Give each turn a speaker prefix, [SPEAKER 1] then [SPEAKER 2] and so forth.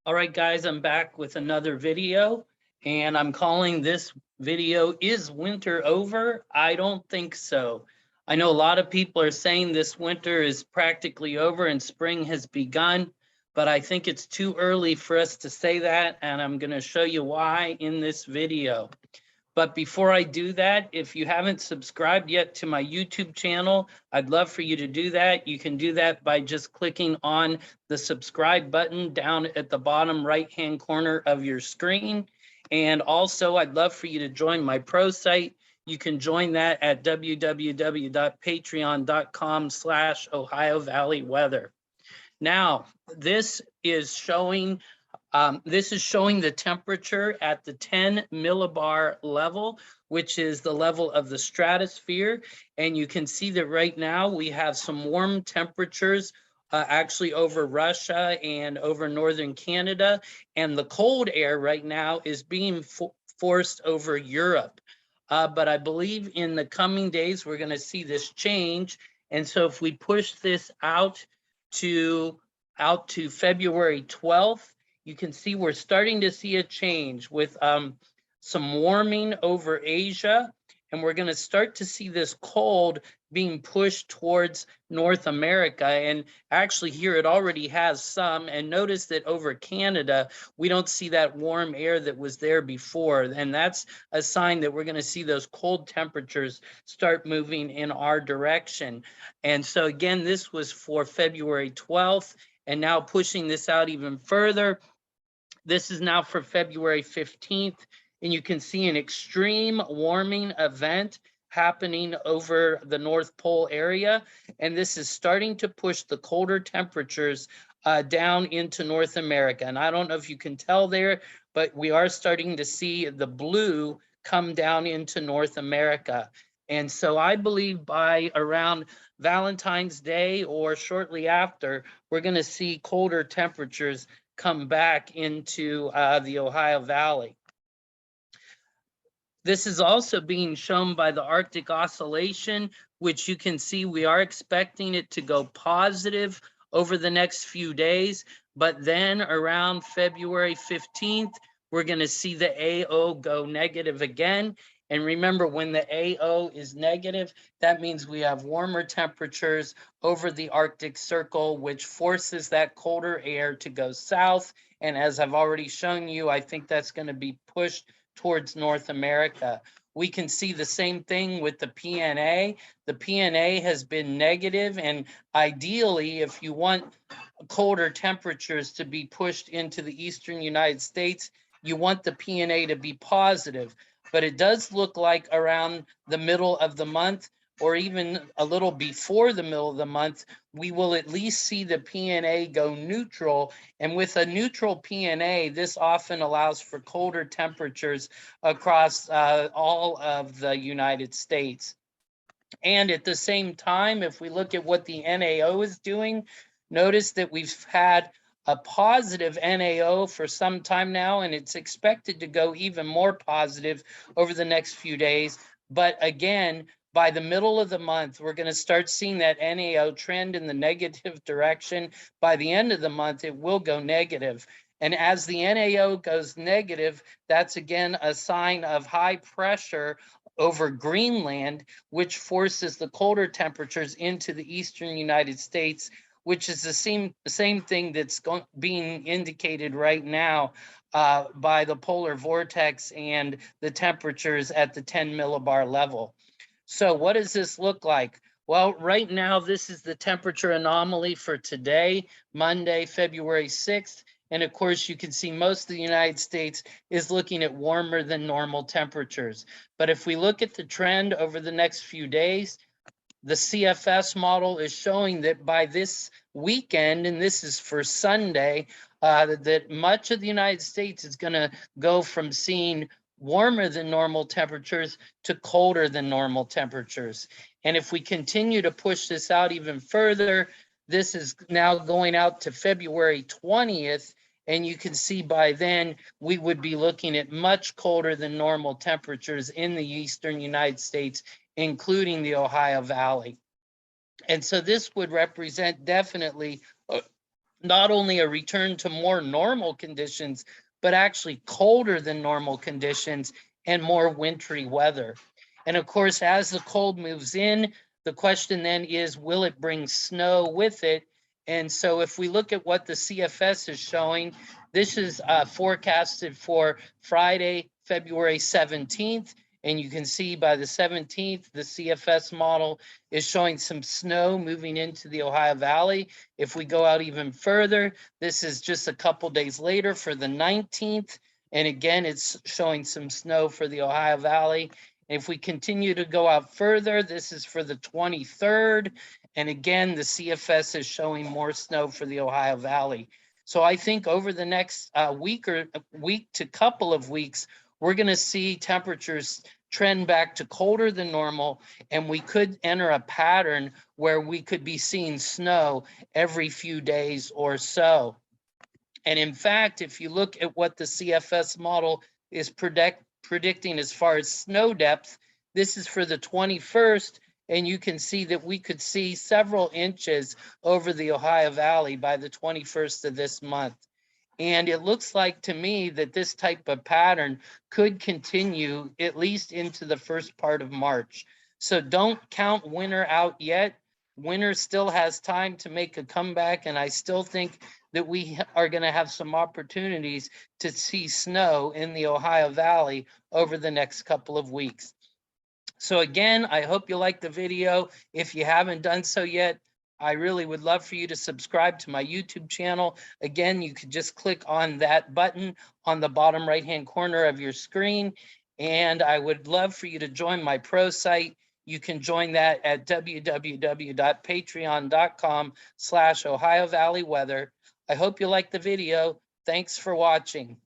[SPEAKER 1] All right, guys, I'm back with another video, and I'm calling this video, Is Winter Over? I don't think so. I know a lot of people are saying this winter is practically over and spring has begun, but I think it's too early for us to say that, and I'm going to show you why in this video. But before I do that, if you haven't subscribed yet to my YouTube channel, I'd love for you to do that. You can do that by just clicking on the subscribe button down at the bottom right-hand corner of your screen. And also, I'd love for you to join my pro site. You can join that at www.patreon.com/Ohio Valley Weather. Now, this is showing the temperature at the 10 millibar level, which is the level of the stratosphere. And you can see that right now we have some warm temperatures actually over Russia and over northern Canada. And the cold air right now is being forced over Europe. But I believe in the coming days, we're going to see this change. And so if we push this to February 12th, you can see we're starting to see a change with some warming over Asia, and we're going to start to see this cold being pushed towards North America. And actually here it already has some, and notice that over Canada, we don't see that warm air that was there before. And that's a sign that we're going to see those cold temperatures start moving in our direction. And so again, this was for February 12th, and now pushing this out even further. This is now for February 15th, and you can see an extreme warming event happening over the North Pole area. And this is starting to push the colder temperatures down into North America. And I don't know if you can tell there, but we are starting to see the blue come down into North America. And so I believe by around Valentine's Day or shortly after, we're going to see colder temperatures come back into the Ohio Valley. This is also being shown by the Arctic Oscillation, which you can see we are expecting it to go positive over the next few days. But then around February 15th, we're going to see the AO go negative again. And remember, when the AO is negative, that means we have warmer temperatures over the Arctic Circle, which forces that colder air to go south. And as I've already shown you, I think that's going to be pushed towards North America. We can see the same thing with the PNA. The PNA has been negative, and ideally, if you want colder temperatures to be pushed into the eastern United States, you want the PNA to be positive. But it does look like around the middle of the month, or even a little before the middle of the month, we will at least see the PNA go neutral. And with a neutral PNA, this often allows for colder temperatures across all of the United States. And at the same time, if we look at what the NAO is doing, notice that we've had a positive NAO for some time now, and it's expected to go even more positive over the next few days. But again, by the middle of the month, we're going to start seeing that NAO trend in the negative direction. By the end of the month, it will go negative. And as the NAO goes negative, that's again a sign of high pressure over Greenland, which forces the colder temperatures into the eastern United States, which is the same thing that's being indicated right now by the polar vortex and the temperatures at the 10 millibar level. So what does this look like? Well, right now, this is the temperature anomaly for today, Monday, February 6th. And of course, you can see most of the United States is looking at warmer than normal temperatures. But if we look at the trend over the next few days, the CFS model is showing that by this weekend, and this is for Sunday, that much of the United States is going to go from seeing warmer than normal temperatures to colder than normal temperatures. And if we continue to push this out even further, this is now going out to February 20th. And you can see by then we would be looking at much colder than normal temperatures in the eastern United States, including the Ohio Valley. And so this would represent definitely not only a return to more normal conditions, but actually colder than normal conditions and more wintry weather. And of course, as the cold moves in, the question then is, will it bring snow with it? And so if we look at what the CFS is showing, this is forecasted for Friday, February 17th. And you can see by the 17th, the CFS model is showing some snow moving into the Ohio Valley. If we go out even further, this is just a couple days later for the 19th. And again, it's showing some snow for the Ohio Valley. If we continue to go out further, this is for the 23rd. And again, the CFS is showing more snow for the Ohio Valley. So I think over the next week to couple of weeks, we're going to see temperatures trend back to colder than normal, and we could enter a pattern where we could be seeing snow every few days or so. And in fact, if you look at what the CFS model is predicting as far as snow depth, this is for the 21st, and you can see that we could see several inches over the Ohio Valley by the 21st of this month. And it looks like to me that this type of pattern could continue at least into the first part of March. So don't count winter out yet. Winter still has time to make a comeback, and I still think that we are going to have some opportunities to see snow in the Ohio Valley over the next couple of weeks. So again, I hope you liked the video. If you haven't done so yet, I really would love for you to subscribe to my YouTube channel. Again, you could just click on that button on the bottom right-hand corner of your screen. And I would love for you to join my pro site. You can join that at www.patreon.com/Ohio Valley Weather. I hope you liked the video. Thanks for watching.